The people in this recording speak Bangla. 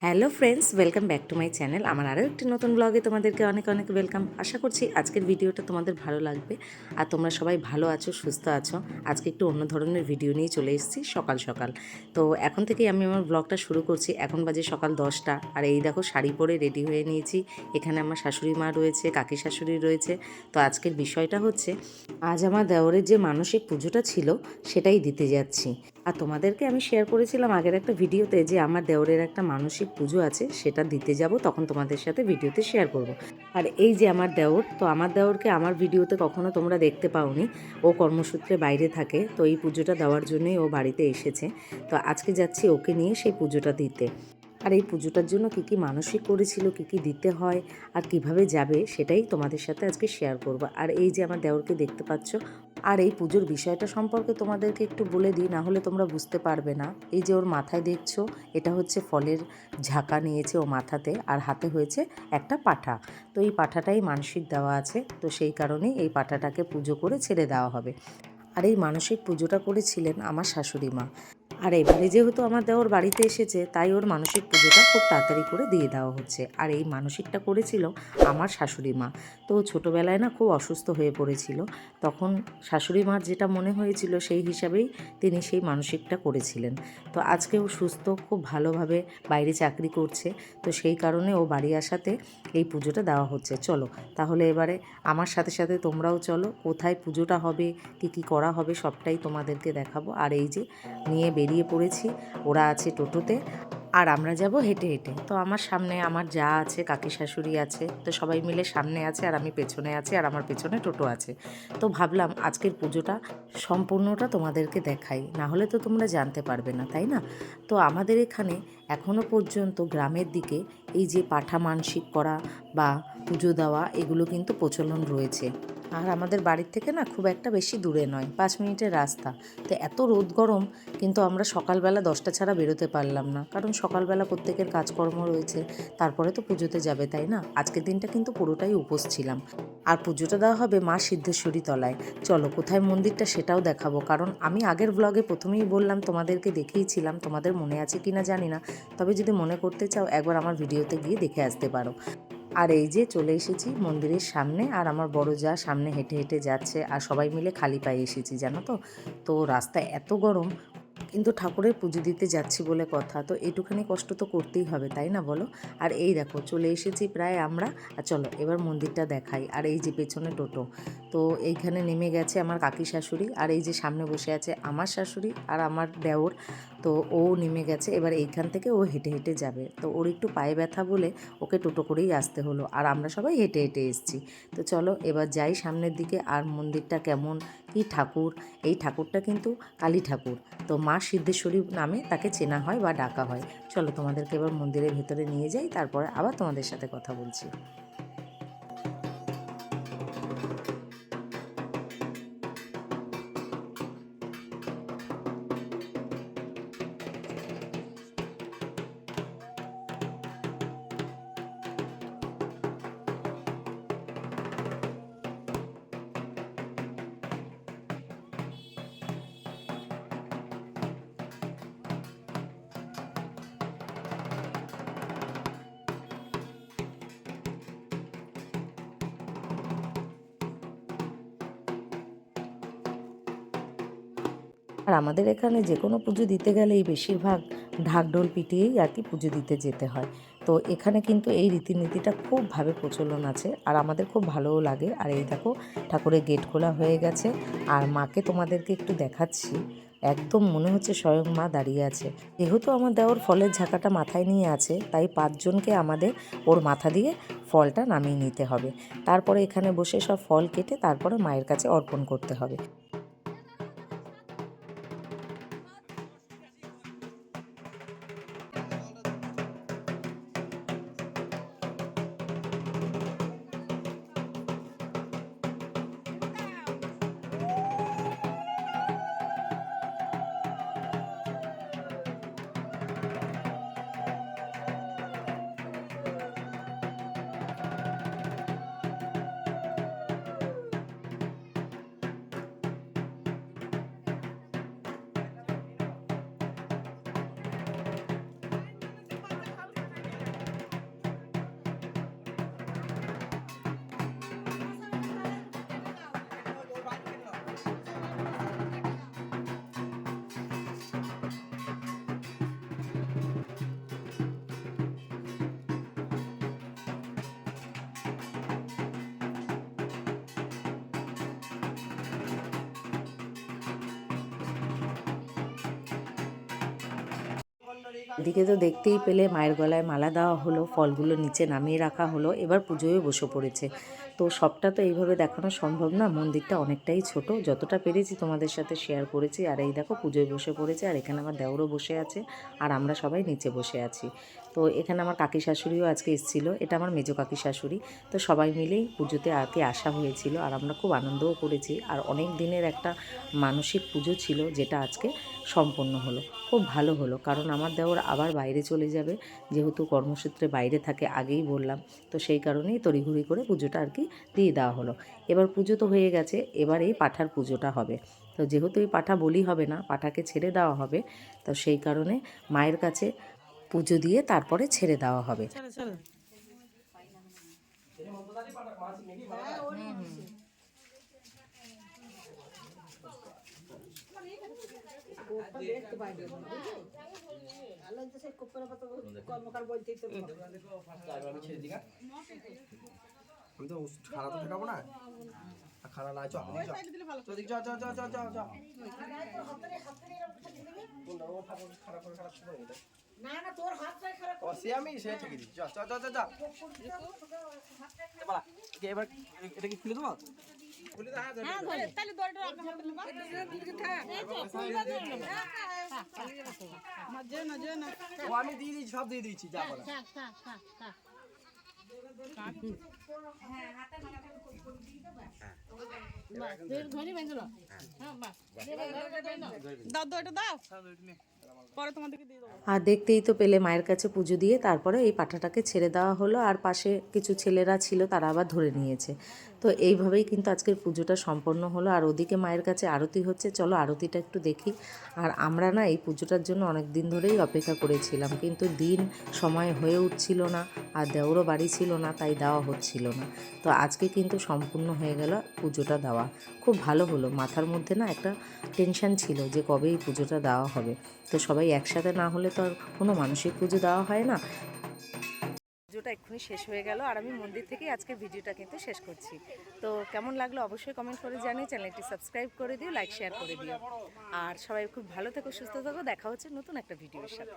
Hello friends, welcome back to my channel. আমার আরও একটি নতুন ব্লগে তোমাদেরকে অনেক অনেক ওয়েলকাম। আশা করছি আজকের ভিডিওটা তোমাদের ভালো লাগবে আর তোমরা সবাই ভালো আছো, সুস্থ আছো। আজকে একটু অন্য ধরনের ভিডিও নিয়ে চলে এসেছি সকাল সকাল। তো এখন থেকেই আমি আমার ব্লগটা শুরু করছি। এখন বাজে সকাল 10টা আর এই দেখো শাড়ি পরে রেডি হয়ে নিয়েছি। এখানে আমার শাশুড়ি মা রয়েছে, কাকি শাশুড়ি রয়েছে। তো আজকের বিষয়টা হচ্ছে, আজ আমার দেওরের যে মানসিক পুজোটা ছিল সেটাই দিতে যাচ্ছি। আর তোমাদেরকে আমি শেয়ার করেছিলাম আগের একটা ভিডিওতে যে আমার দেওরের একটা মানসিক পুজো আছে, সেটা দিতে যাব, তখন তোমাদের সাথে ভিডিওতে শেয়ার করব। আর এই যে আমার দেওর, তো আমার দেওরকে আমার ভিডিওতে কখনো তোমরা দেখতে পাওনি, ও কর্মসূত্রে বাইরে থাকে। তো এই পুজোটা দেওয়ার জন্যই ও বাড়িতে এসেছে। তো আজকে যাচ্ছি ওকে নিয়ে সেই পুজোটা দিতে। আর এই পুজোটার জন্য কী কী মানসিক করেছিল, কী কী দিতে হয় আর কিভাবে যাবে, সেটাই তোমাদের সাথে আজকে শেয়ার করব। আর এই যে আমার দেওরকে দেখতে পাচ্ছ। আর এই পুজোর বিষয়টা সম্পর্কে তোমাদেরকে একটু বলে দিই, না হলে তোমরা বুঝতে পারবে না। এই যে ওর মাথায় দেখছো, এটা হচ্ছে ফলের ঝাঁকা নিয়েছে ও মাথাতে, আর হাতে হয়েছে একটা পাঁঠা। তো এই পাঁঠাটাই মানসিক দেওয়া আছে, তো সেই কারণেই এই পাঁঠাটাকে পুজো করে ছেড়ে দেওয়া হবে। আর এই মানসিক পুজোটা করেছিলেন আমার শাশুড়ি মা। আর এবারে যেহেতু আমার দেওর বাড়িতে এসেছে, তাই ওর মানসিক পুজোটা খুব তাড়াতাড়ি করে দিয়ে দেওয়া হচ্ছে। আর এই মানসিকটা করেছিল আমার শাশুড়ি মা। তো ছোটোবেলায় না খুব অসুস্থ হয়ে পড়েছিল, তখন শাশুড়ি মার যেটা মনে হয়েছিল সেই হিসাবেই তিনি সেই মানসিকটা করেছিলেন। তো আজকে ও সুস্থ, খুব ভালোভাবে বাইরে চাকরি করছে। তো সেই কারণে ও বাড়ি আসাতে এই পুজোটা দেওয়া হচ্ছে। চলো তাহলে এবারে আমার সাথে সাথে তোমরাও চলো, কোথায় পুজোটা হবে, কী কী করা হবে সবটাই তোমাদেরকে দেখাবো। আর এই যে নিয়ে বেরিয়ে পড়েছি, ওরা আছে টোটোতে আর আমরা যাব হেঁটে হেঁটে। তো আমার সামনে আমার যা আছে, কাকি শাশুড়ি আছে, তো সবাই মিলে সামনে আছে আর আমি পেছনে আছি, আর আমার পেছনে টোটো আছে। তো ভাবলাম আজকের পুজোটা সম্পূর্ণটা তোমাদেরকে দেখাই, না হলে তো তোমরা জানতে পারবে না, তাই না? তো আমাদের এখানে এখনও পর্যন্ত গ্রামের দিকে এই যে পাঁঠা মানসিক করা বা পুজো দেওয়া, এগুলো কিন্তু প্রচলন রয়েছে। আর আমাদের বাড়ির থেকে না খুব একটা বেশি দূরে নয়, 5 মিনিটের রাস্তা। তো এত রোদ গরম, কিন্তু আমরা সকালবেলা 10টা ছাড়া বেরোতে পারলাম না, কারণ সকালবেলা প্রত্যেকের কাজকর্ম রয়েছে, তারপরে তো পুজোতে যাবে, তাই না? আজকের দিনটা কিন্তু পুরোটাই উপোস ছিলাম। আর পুজোটা দেওয়া হবে মা সিদ্ধেশ্বরী তলায়। চলো কোথায় মন্দিরটা সেটাও দেখাবো, কারণ আমি আগের ব্লগে প্রথমেই বললাম, তোমাদেরকে দেখিয়েছিলাম, তোমাদের মনে আছে কি না জানি না, তবে যদি মনে করতে চাও একবার আমার ভিডিওতে গিয়ে দেখে আসতে পারো। আর এই যে চলে এসেছি মন্দিরের সামনে, আর আমার বড় যা সামনে হেঁটে হেঁটে যাচ্ছে, আর সবাই মিলে খালি পায়ে এসেছি, জানো তো। তো রাস্তায় এত গরম, কিন্তু ঠাকুরের পুজো দিতে যাচ্ছি বলে কথা, তো এইটুখানি কষ্ট তো করতেই হবে, তাই না বলো? আর এই দেখো চলে এসেছি প্রায় আমরা। আর চলো এবার মন্দিরটা দেখাই। আর এই যে পেছনে টোটো, তো এইখানে নেমে গেছে আমার কাকি শাশুড়ি, আর এই যে সামনে বসে আছে আমার শাশুড়ি আর আমার দেওর। তো ও নেমে গেছে, এবার এইখান থেকে ও হেঁটে হেঁটে যাবে। তো ওর একটু পায়ে ব্যথা বলে ওকে টোটো করেই আসতে হলো, আর আমরা সবাই হেঁটে হেঁটে এসেছি। তো চলো এবার যাই সামনের দিকে। আর মন্দিরটা কেমন, কি ঠাকুর, এই ঠাকুরটা কিন্তু কালী ঠাকুর। তো মা সিদ্ধেশ্বরী নামে তাকে চেনা হয় বা ডাকা হয়। চলো তোমাদেরকে এবার মন্দিরের ভেতরে নিয়ে যাই, তারপরে আবার তোমাদের সাথে কথা বলছি। আর আমাদের এখানে যে কোনো পুজো দিতে গেলেই বেশিরভাগ ঢাক ঢোল পিটিয়েই আর কি পুজো দিতে যেতে হয়। তো এখানে কিন্তু এই রীতিনীতিটা খুবভাবে প্রচলন আছে, আর আমাদের খুব ভালোও লাগে। আর এই দেখো ঠাকুরের গেট খোলা হয়ে গেছে, আর মাকে তোমাদেরকে একটু দেখাচ্ছি। একদম মনে হচ্ছে স্বয়ং মা দাঁড়িয়ে আছে। যেহেতু আমার দেওর ফলের ঝাঁকাটা মাথায় নিয়ে আছে, তাই 5জনকে আমাদের ওর মাথা দিয়ে ফলটা নামিয়ে নিতে হবে। তারপরে এখানে বসে সব ফল কেটে তারপরে মায়ের কাছে অর্পণ করতে হবে। এদিকে তো দেখতেই পেলে মায়ের গলায় মালা দেওয়া হলো, ফলগুলো নিচে নামিয়ে রাখা হলো, এবার পুজোয় বসে পড়েছে। তো সবটা তো এইভাবে দেখানো সম্ভব না, মন্দিরটা অনেকটাই ছোট, যতটা পেরেছি তোমাদের সাথে শেয়ার করেছি। আর এই দেখো পুজোয় বসে পড়েছে, আর এখানে আমার দেওরও বসে আছে, আর আমরা সবাই নিচে বসে আছি। তো এখানে আমার কাকি শাশুড়িও আজকে এসেছিলো, এটা আমার মেজো কাকি শাশুড়ি। তো সবাই মিলেই পুজোতে আসা হয়েছিল, আর আমরা খুব আনন্দও করেছি। আর অনেক দিনের একটা মানসিক পুজো ছিল, যেটা আজকে সম্পন্ন হলো। খুব ভালো হলো, কারণ আমার দেওর আবার বাইরে চলে যাবে, যেহেতু কর্মসূত্রে বাইরে থাকে, আগেই বললাম। তো সেই কারণেই তড়িঘড়ি করে পুজোটা আর কি দিয়ে দেওয়া হলো। এবার পুজো তো হয়ে গেছে, এবার এই পাঁঠার পুজোটা হবে। তো যেহেতু এই পাঁঠা বলি হবে না, পাঁঠাকে ছেড়ে দেওয়া হবে, তো সেই কারণে মায়ের কাছে পুজো দিয়ে তারপরে ছেড়ে দেওয়া হবে। আমি তো খারাপ তো দেখাবো না, খারাপ না চ না না তোর হাতটাই খারাপ সে আমি সে থেকে দিচ্ছি চ চ চ চ এবার এটা কি খুলে দেবো? খুলে দাও, হ্যাঁ ধরে তাহলে দড়টা আপনার হাতে নেবা ও আমি দিয়ে দিচ্ছি, সব দিয়ে দিচ্ছি যা বলা। দাও দাও এটা দাও পরে তোমাদেরকে দিয়ে দেবো। আর দেখতেই তো পেলে মায়ের কাছে পুজো দিয়ে তারপরে এই পাঁঠাটাকে ছেড়ে দেওয়া হলো, আর পাশে কিছু ছেলেরা ছিল, তারা আবার ধরে নিয়েছে। তো এইভাবেই কিন্তু আজকের পুজোটা সম্পন্ন হলো। আর ওদিকে মায়ের কাছে আরতি হচ্ছে, চলো আরতিটা একটু দেখি। আর আমরা না এই পুজোটার জন্য অনেক দিন ধরেই অপেক্ষা করেছিলাম, কিন্তু দিন সময় হয়ে উঠছিল না, আর দেওরও বাড়ি ছিল না, তাই দেওয়া হচ্ছিল না। তো আজকে কিন্তু সম্পূর্ণ হয়ে গেল পুজোটা দেওয়া। খুব ভালো হলো, মাথার মধ্যে না একটা টেনশন ছিল যে কবে এই পুজোটা দেওয়া হবে। তো সবাই একসাথে না হলে তো আর কোনো মানসিক পুজো দেওয়া হয় না। পুজোটা এক্ষুনি শেষ হয়ে গেল, আর আমি মন্দির থেকেই আজকে ভিডিওটা কিন্তু শেষ করছি। তো কেমন লাগলো অবশ্যই কমেন্ট করে জানিয়ে, চ্যানেলটি সাবস্ক্রাইব করে দিও, লাইক শেয়ার করে দিও। আর সবাই খুব ভালো থেকো, সুস্থ থেকো, দেখা হচ্ছে নতুন একটা ভিডিওর সাথে।